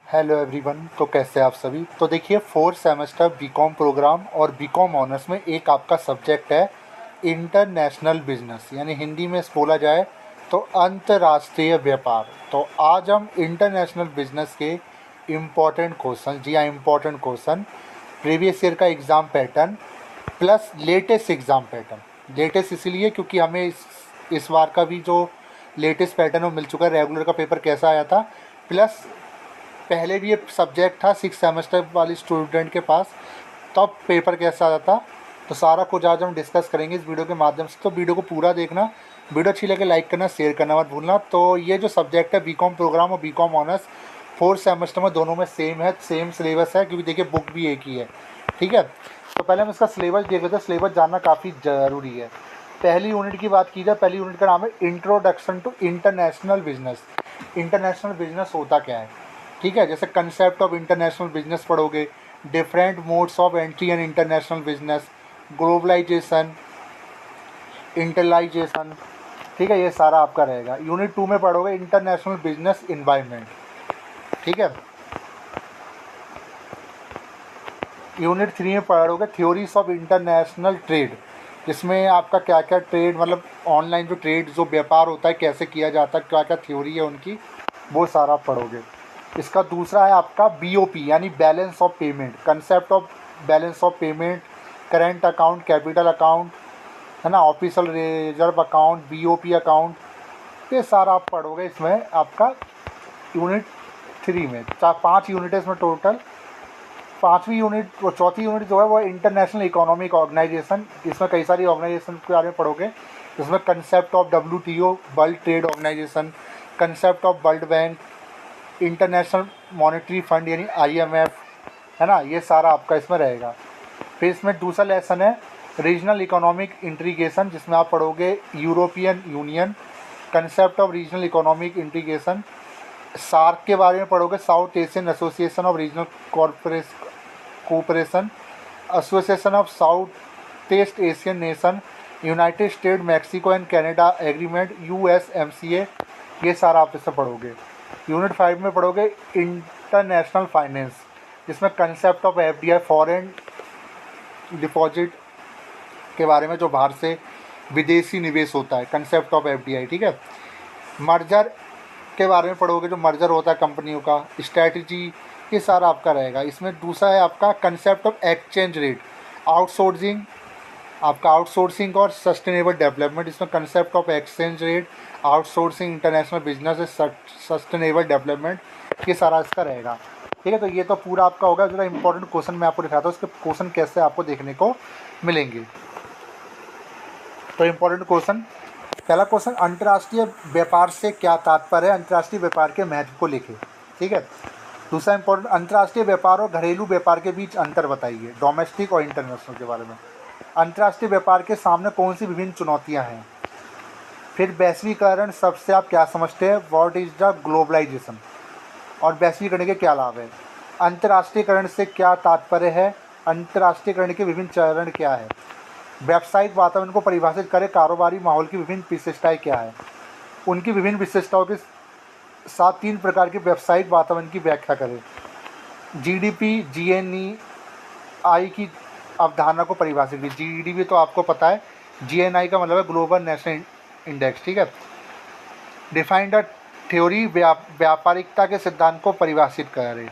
Hello everyone. तो कैसे आप सभी। तो देखिए, फोर्थ सेमेस्टर बीकॉम प्रोग्राम और बीकॉम ऑनर्स में एक आपका सब्जेक्ट है इंटरनेशनल बिजनेस, यानी हिंदी में बोला जाए तो अंतर्राष्ट्रीय व्यापार। तो आज हम इंटरनेशनल बिजनेस के इम्पोर्टेंट क्वेश्चन, जी हाँ इम्पोर्टेंट क्वेश्चन, प्रीवियस ईयर का exam pattern plus latest exam pattern. Latest इसीलिए क्योंकि हमें इस बार का भी जो लेटेस्ट पैटर्न वो मिल चुका है, रेगुलर का पेपर कैसा आया था, प्लस पहले भी ये सब्जेक्ट था सिक्स सेमेस्टर वाले स्टूडेंट के पास, तब पेपर कैसा आता था। तो सारा कुछ आज हम डिस्कस करेंगे इस वीडियो के माध्यम से। तो वीडियो को पूरा देखना, वीडियो अच्छी लगे लाइक करना, शेयर करना मत भूलना। तो ये जो सब्जेक्ट है बीकॉम प्रोग्राम और बीकॉम ऑनर्स फोर्थ सेमेस्टर में दोनों में सेम है, सेम सिलेबस है, क्योंकि देखिए बुक भी एक ही है। ठीक है, तो पहले हम इसका सिलेबस देख लेते हैं। सिलेबस जानना काफ़ी ज़रूरी है। पहली यूनिट की बात की जाए, पहली यूनिट का नाम है introduction to international business. International business होता क्या है, ठीक है। जैसे कंसेप्ट ऑफ इंटरनेशनल बिजनेस पढ़ोगे, different modes of entry and international business, globalization, internationalization, ठीक है, ये सारा आपका रहेगा। यूनिट 2 में पढ़ोगे इंटरनेशनल बिजनेस इन्वायरमेंट, ठीक है। यूनिट 3 में पढ़ोगे थ्योरीज ऑफ इंटरनेशनल ट्रेड, जिसमें आपका क्या क्या ट्रेड, मतलब ऑनलाइन जो ट्रेड जो व्यापार होता है कैसे किया जाता है, क्या क्या थ्योरी है उनकी, वो सारा आप पढ़ोगे। इसका दूसरा है आपका बीओपी, यानी balance of payment, concept of balance of payment, current account, capital account, है ना, official reserve account, BOP account, ये सारा आप पढ़ोगे इसमें आपका यूनिट 3 में। 5 यूनिट है इसमें टोटल। पाँचवीं यूनिट, वो चौथी यूनिट जो है वो इंटरनेशनल इकोनॉमिक ऑर्गेनाइजेशन। इसमें कई सारी ऑर्गेनाइजेशन के बारे में पढ़ोगे। इसमें concept of WTO, World Trade Organisation, concept of World Bank, International Monetary Fund यानी IMF, है ना, ये सारा आपका इसमें रहेगा। फिर इसमें दूसरा लेसन है रीजनल इकोनॉमिक इंटीग्रेशन, जिसमें आप पढ़ोगे European Union, concept of regional economic integration, SAARC के बारे में पढ़ोगे, South Asian Association of Regional Cooperation, Association of South East Asian Nation, United State, Mexico and Canada agreement, USMCA, ये सारा आप इससे पढ़ोगे। यूनिट 5 में पढ़ोगे इंटरनेशनल फाइनेंस, जिसमें concept of FDI, foreign deposit के बारे में, जो बाहर से विदेशी निवेश होता है, कंसेप्ट ऑफ FDI, ठीक है। मर्जर के बारे में पढ़ोगे, जो मर्जर होता है कंपनियों का, स्ट्रैटेजी, ये सारा आपका रहेगा। इसमें दूसरा है आपका concept of exchange rate, outsourcing, आपका आउटसोर्सिंग और सस्टेनेबल डेवलपमेंट, इसमें concept of exchange rate, outsourcing, international business, sustainable development, ये सारा इसका रहेगा, ठीक है। तो ये तो पूरा आपका होगा। जो इंपॉर्टेंट क्वेश्चन मैं आपको दिखाता हूँ, उसके क्वेश्चन कैसे आपको देखने को मिलेंगे। तो इंपॉर्टेंट क्वेश्चन, पहला क्वेश्चन, अंतर्राष्ट्रीय व्यापार से क्या तात्पर्य है, अंतर्राष्ट्रीय व्यापार के महत्व को लिखे, ठीक है। दूसरा इंपॉर्टेंट, अंतर्राष्ट्रीय व्यापार और घरेलू व्यापार के बीच अंतर बताइए, डोमेस्टिक और इंटरनेशनल के बारे में। अंतर्राष्ट्रीय व्यापार के सामने कौन सी विभिन्न चुनौतियां हैं। फिर वैश्वीकरण शब्द से आप क्या समझते हैं, व्हाट इज़ द ग्लोबलाइजेशन, और वैश्वीकरण के क्या लाभ है। अंतर्राष्ट्रीयकरण से क्या तात्पर्य है, अंतर्राष्ट्रीयकरण के विभिन्न चरण क्या है। व्यावसायिक वातावरण को परिभाषित करें, कारोबारी माहौल की विभिन्न विशेषताएं क्या है, उनकी विभिन्न विशेषताओं के साथ 3 प्रकार के व्यावसायिक वातावरण की व्याख्या करें। GDP, GNI की अवधारणा को परिभाषित की। GDP तो आपको पता है, GNI का मतलब है ग्लोबल नेशनल इंडेक्स, ठीक है। डिफाइंड द थ्योरी, व्यापारिकता के सिद्धांत को परिभाषित करें।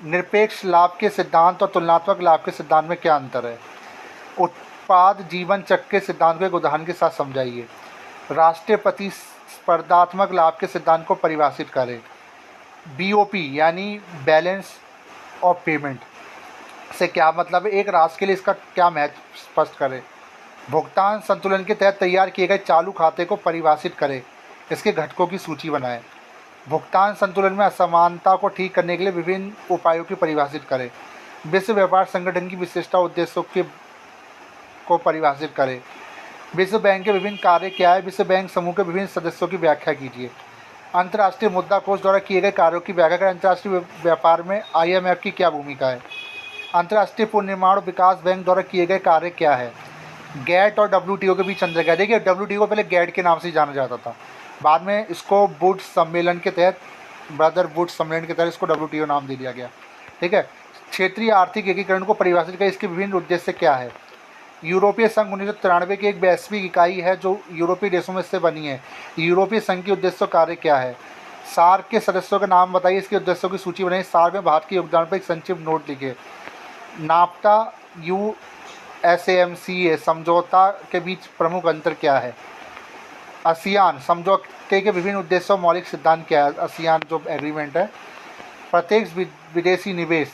निरपेक्ष लाभ के सिद्धांत और तुलनात्मक लाभ के सिद्धांत में क्या अंतर है। उत्पाद जीवन चक्र के सिद्धांत को एक उदाहरण के साथ समझाइए। राष्ट्रीय प्रतिस्पर्धात्मक लाभ के सिद्धांत को परिभाषित करें। BOP यानी बैलेंस ऑफ पेमेंट से क्या मतलब है, एक राष्ट्र के लिए इसका क्या महत्व स्पष्ट करें। भुगतान संतुलन के तहत तैयार किए गए चालू खाते को परिभाषित करें, इसके घटकों की सूची बनाएं। भुगतान संतुलन में असमानता को ठीक करने के लिए विभिन्न उपायों की परिभाषित करें। विश्व व्यापार संगठन की विशिष्टता उद्देश्यों को परिभाषित करें। विश्व बैंक के विभिन्न कार्य क्या है, विश्व बैंक समूह के विभिन्न सदस्यों की व्याख्या कीजिए। अंतर्राष्ट्रीय मुद्रा कोष द्वारा किए गए कार्यों की व्याख्या करें। अंतर्राष्ट्रीय व्यापार में IMF की क्या भूमिका है। अंतर्राष्ट्रीय पुनर्निर्माण विकास बैंक द्वारा किए गए कार्य क्या है। गैट और WTO के बीच अंतर क्या है। देखिए WTO को पहले गैट के नाम से जाना जाता था, बाद में इसको वुड्स सम्मेलन के तहत ब्रदर वुड सम्मेलन के तहत इसको WTO नाम दे दिया गया। ठीक है, क्षेत्रीय आर्थिक एकीकरण को परिभाषित करें, इसके विभिन्न उद्देश्य क्या है। यूरोपीय संघ 1993 की एक वैश्विक इकाई है जो यूरोपीय देशों में से बनी है। यूरोपीय संघ के उद्देश्य कार्य क्या है। सार्क के सदस्यों के नाम बताइए, इसके उद्देश्यों की सूची बनाइए। सार्क में भारत के योगदान पर एक संक्षिप्त नोट लिखिए। नाफ्टा USAMCA समझौता के बीच प्रमुख अंतर क्या है। आसियान समझौते के विभिन्न उद्देश्यों मौलिक सिद्धांत क्या है। आसियान जो एग्रीमेंट है। प्रत्यक्ष विदेशी निवेश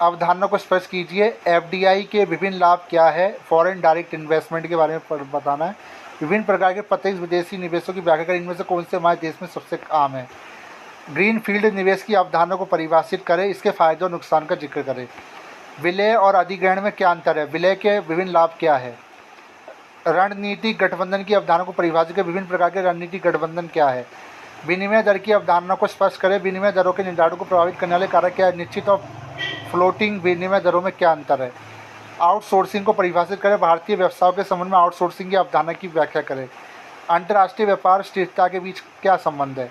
अवधारणा को स्पष्ट कीजिए। FDI के विभिन्न लाभ क्या है। फॉरेन डायरेक्ट इन्वेस्टमेंट के बारे में बताना है। विभिन्न प्रकार के प्रत्यक्ष विदेशी निवेशों की व्याख्या करें, इनमें से कौन से हमारे देश में सबसे आम है। ग्रीन फील्ड निवेश की अवधारणा को परिभाषित करें, इसके फायदे और नुकसान का जिक्र करें। विलय और अधिग्रहण में क्या अंतर है। विलय के विभिन्न लाभ क्या है। रणनीतिक गठबंधन की अवधारणा को परिभाषित करें, विभिन्न प्रकार के रणनीतिक गठबंधन क्या है। विनिमय दर की अवधारणा को स्पष्ट करें, विनिमय दरों के निर्धारण को प्रभावित करने वाले कारक क्या है। निश्चित और फ्लोटिंग विनिमय दरों में क्या अंतर है। आउटसोर्सिंग को परिभाषित करें, भारतीय व्यवसायों के संबंध में आउटसोर्सिंग की अवधारणा की व्याख्या करें। अंतर्राष्ट्रीय व्यापार स्थिरता के बीच क्या संबंध है।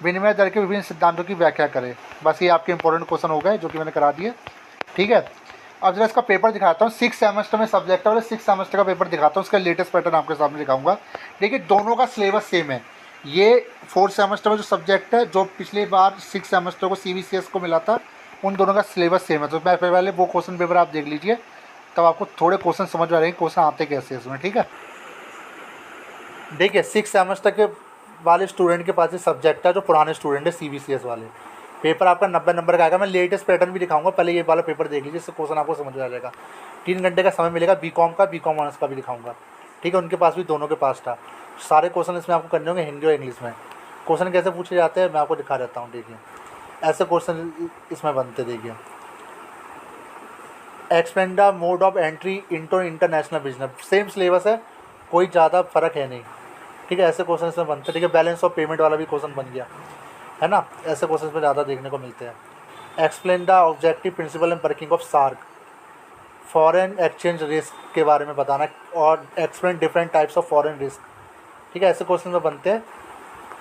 विनिमय दर के विभिन्न सिद्धांतों की व्याख्या करें। बस ये आपके इंपॉर्टेंट क्वेश्चन हो गए जो कि मैंने करा दिए। ठीक है, अब जरा इसका पेपर दिखाता हूँ। 6 सेमेस्टर में सब्जेक्ट है और 6 सेमेस्टर का पेपर दिखाता हूँ। उसका लेटेस्ट पैटर्न आपके सामने दिखाऊंगा। देखिए दोनों का सिलेबस सेम है। ये 4 सेमेस्टर में जो सब्जेक्ट है, जो पिछली बार 6 सेमेस्टर को CBCS को मिला था, उन दोनों का सिलेबस सेम है। तो मैं पहले वो क्वेश्चन पेपर आप देख लीजिए, तब आपको थोड़े क्वेश्चन समझ में आ रहे हैं क्वेश्चन आते कैसे इसमें। ठीक है, देखिए 6 सेमेस्टर के वाले स्टूडेंट के पास ये सब्जेक्ट है, जो पुराने स्टूडेंट है CBCS वाले। पेपर आपका 90 नंबर का आएगा। मैं लेटेस्ट पैटर्न भी दिखाऊंगा, पहले ये वाला पेपर देख लीजिए, इससे क्वेश्चन आपको समझ में आ जाएगा। 3 घंटे का समय मिलेगा। BCom का, BCom ऑनर्स का भी दिखाऊंगा। ठीक है, उनके पास भी, दोनों के पास था। सारे क्वेश्चन इसमें आपको करने होंगे हिंदी और इंग्लिश में। क्वेश्चन कैसे पूछे जाते हैं मैं आपको दिखा देता हूँ। देखिए ऐसे क्वेश्चन इसमें बनते। देखिए explain the mode of entry into international business. Same syllabus है, कोई ज़्यादा फर्क है नहीं। ठीक है, ऐसे क्वेश्चन इसमें बनते हैं। ठीक है, बैलेंस ऑफ पेमेंट वाला भी क्वेश्चन बन गया है ना। ऐसे क्वेश्चन में ज़्यादा देखने को मिलते हैं। Explain the objective principle and working of SAARC. Foreign exchange risk के बारे में बताना और explain different types of foreign risk. ठीक है, ऐसे क्वेश्चन में बनते हैं।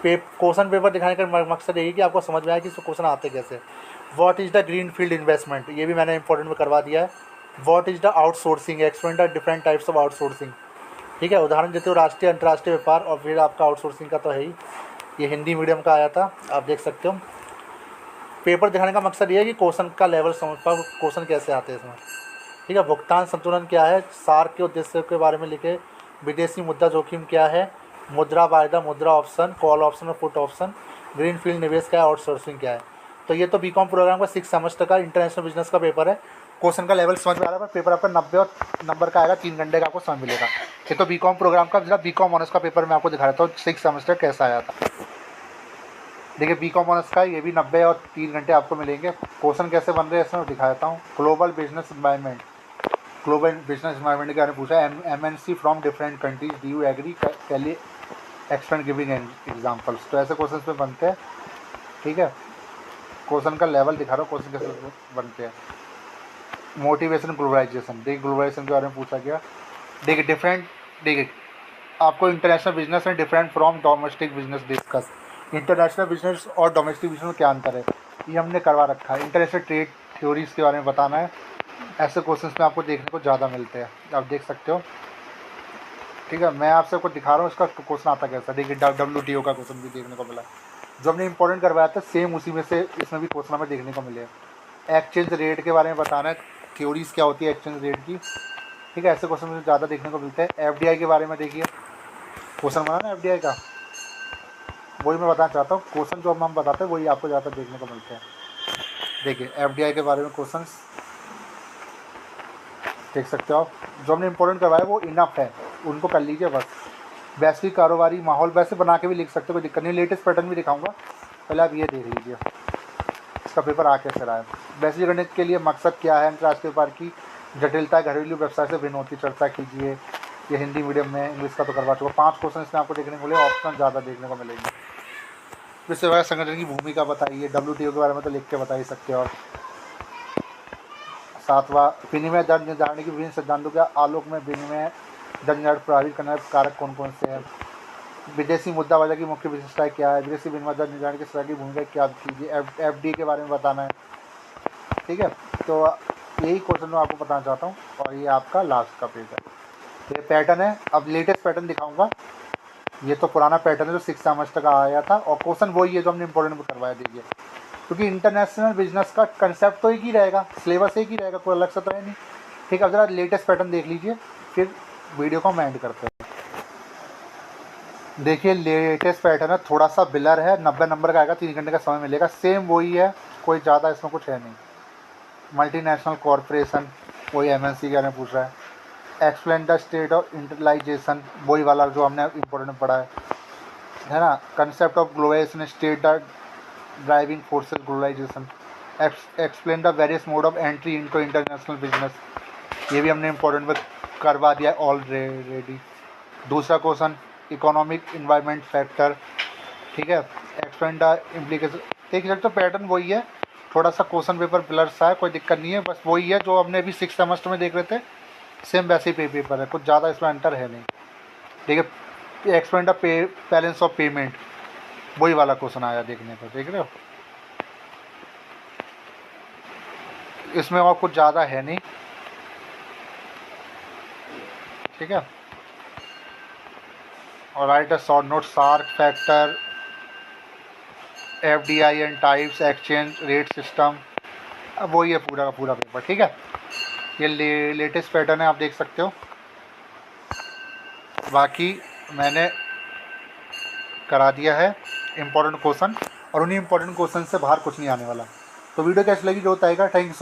क्वेश्चन पेपर दिखाने का मकसद यही कि आपको समझ में आए कि इसमें क्वेश्चन आते कैसे। What is the green field investment, ये भी मैंने इंपॉर्टेंट में करवा दिया है। What is the outsourcing, explain the different types of outsourcing. ठीक है, उदाहरण देते हो राष्ट्रीय अंतर्राष्ट्रीय व्यापार, और फिर आपका आउटसोर्सिंग का तो है ही। ये हिंदी मीडियम का आया था, आप देख सकते हो। पेपर दिखाने का मकसद ये है कि क्वेश्चन का लेवल समझ पाओ, क्वेश्चन कैसे आते हैं इसमें। ठीक है, भुगतान संतुलन क्या है, सार्क के उद्देश्य के बारे में लिखे। विदेशी मुद्रा जोखिम क्या है, मुद्रा वायदा, मुद्रा ऑप्शन, कॉल ऑप्शन और पुट ऑप्शन। ग्रीन फील्ड निवेश क्या है, आउटसोर्सिंग क्या है। तो ये तो BCom प्रोग्राम का 6 सेमेस्टर का इंटरनेशनल बिजनेस का पेपर है। क्वेश्चन का लेवल समझ में आ रहा है। पेपर आपका 90 नंबर का आएगा। 3 घंटे का आपको समय मिलेगा। ये तो BCom प्रोग्राम का, जरा BCom ऑनर्स का पेपर मैं आपको दिखा देता हूँ 6 सेमेस्टर कैसा आया था। देखिए BCom ऑनर्स का ये भी 90 और 3 घंटे आपको मिलेंगे। क्वेश्चन कैसे बन रहे हैं इसमें दिखा देता हूँ। Global business environment, global business environment के बारे में पूछा है। MNC from different countries, do you agree, कैली एक्सप्लेन गिविंग एग्जाम्पल्स। तो ऐसे क्वेश्चन में बनते हैं। ठीक है, क्वेश्चन का लेवल दिखा रहा हूँ, क्वेश्चन कैसे बनते हैं। मोटिवेशन ग्लोबलाइजेशन, देखिए ग्लोबलाइजेशन के बारे में पूछा गया। देखिए डिफरेंट, देखिए आपको international business and different from domestic business discuss. International business और डोमेस्टिक बिजनेस में क्या अंतर है, ये हमने करवा रखा है। इंटरनेशनल ट्रेड थ्योरीज के बारे में बताना है। ऐसे क्वेश्चंस में आपको देखने को ज़्यादा मिलते हैं, आप देख सकते हो। ठीक है, मैं आपसे को दिखा रहा हूँ इसका क्वेश्चन आता कैसा। देखिए WTO का क्वेश्चन भी देखने को मिला, जो हमने इंपॉर्टेंट करवाया था सेम उसी में से इसमें भी क्वेश्चन हमें देखने को मिले। एक्सचेंज रेट के बारे में बताना है, थ्योरीज क्या होती है एक्सचेंज रेट की। ठीक है, ऐसे क्वेश्चन मुझे ज़्यादा देखने को मिलते हैं। FDI के बारे में देखिए क्वेश्चन बना ना FDI का, वही मैं बताना चाहता हूँ। क्वेश्चन जो हम बताते हैं वही आपको ज़्यादा देखने को मिलते हैं। देखिए FDI के बारे में क्वेश्चन देख सकते हो आप। जो हमने इंपॉर्टेंट करवाया वो इनफ है, उनको कर लीजिए बस। वैश्विक कारोबारी माहौल वैसे बना के भी लिख सकते हो, कोई दिक्कत नहीं। लेटेस्ट पैटर्न भी दिखाऊंगा, पहले आप ये देख लीजिए इसका पेपर आ कैसे रहा है। वैश्विक गणित के लिए मकसद क्या है, अंतर्राष्ट्रीय व्यापार की जटिलता, घरेलू व्यवसाय से भिन्न होती चर्चा कीजिए। ये हिंदी मीडियम में, इंग्लिश का तो करवा चुका। 5 क्वेश्चन इसमें आपको देखने को मिले, ऑप्शन ज़्यादा देखने को मिलेंगे। विश्व व्यापार संगठन की भूमिका बताइए, WTO के बारे में तो लिख के बता ही सकते हो आप। 7वां विनिमय दर निर्धारण की विभिन्न सिद्धांतों के आलोक में विनिमय दर निर्धारण प्रभावित करने वाले कारक कौन कौन से हैं। विदेशी मुद्रा बाजार की मुख्य विशेषताएं क्या है, विदेशी विनिमय दर निर्धारण की सरकार की भूमिका क्या कीजिए, FD के बारे में बताना है। ठीक है, तो यही क्वेश्चन मैं आपको बताना चाहता हूँ और ये आपका लास्ट का पेज है। ये पैटर्न है, अब लेटेस्ट पैटर्न दिखाऊंगा। ये तो पुराना पैटर्न है जो 6 सेमेस्टर का आया था और क्वेश्चन वही है जो हमने इंपॉर्टेंट में करवाया। देखिए, क्योंकि इंटरनेशनल बिजनेस का कंसेप्ट तो एक ही रहेगा, सिलेबस एक ही रहेगा, कोई अलग सा तो है नहीं। ठीक है, अब जरा लेटेस्ट पैटर्न देख लीजिए, फिर वीडियो को हम एंड करते हैं। देखिए लेटेस्ट पैटर्न है, थोड़ा सा बिलर है, 90 नंबर का आएगा, 3 घंटे का समय मिलेगा। सेम वही है, कोई ज़्यादा इसमें कुछ है नहीं। मल्टीनेशनल कॉरपोरेशन, वही MNC के बारे में पूछ रहा है। Explain the state of internationalisation, वही वाला जो हमने इम्पोर्टेंट में पढ़ा है ना। Concept of globalisation, state the driving forces globalisation. Explain the various mode of entry into international business, ये भी हमने इम्पोर्टेंट में करवा दिया ऑलरेडी। दूसरा क्वेश्चन इकोनॉमिक इन्वायरमेंट फैक्टर। ठीक है, एक्सप्लेन द इम्प्लीकेशन। देख सकते हो पैटर्न वही है, थोड़ा सा क्वेश्चन पेपर ब्लर सा है, कोई दिक्कत नहीं है, बस वही है जो हमने अभी 6 सेमेस्टर में देख रहे थे, सेम वैसे ही पेपर है, कुछ ज़्यादा इसमें अंतर है नहीं। ठीक है, explain the balance of payment, वही वाला क्वेश्चन आया देखने पर, देख रहे हो। इसमें और कुछ ज़्यादा है नहीं। ठीक है, और right a short note, shark factor, FDI and types, exchange rate system, अब वही है पूरा का पूरा पेपर। ठीक है, ये लेटेस्ट पैटर्न है, आप देख सकते हो। बाकी मैंने करा दिया है इम्पोर्टेंट क्वेश्चन, और उन्हीं इम्पोर्टेंट क्वेश्चन से बाहर कुछ नहीं आने वाला। तो वीडियो कैसी लगी जो बताएगा। Thank you so much.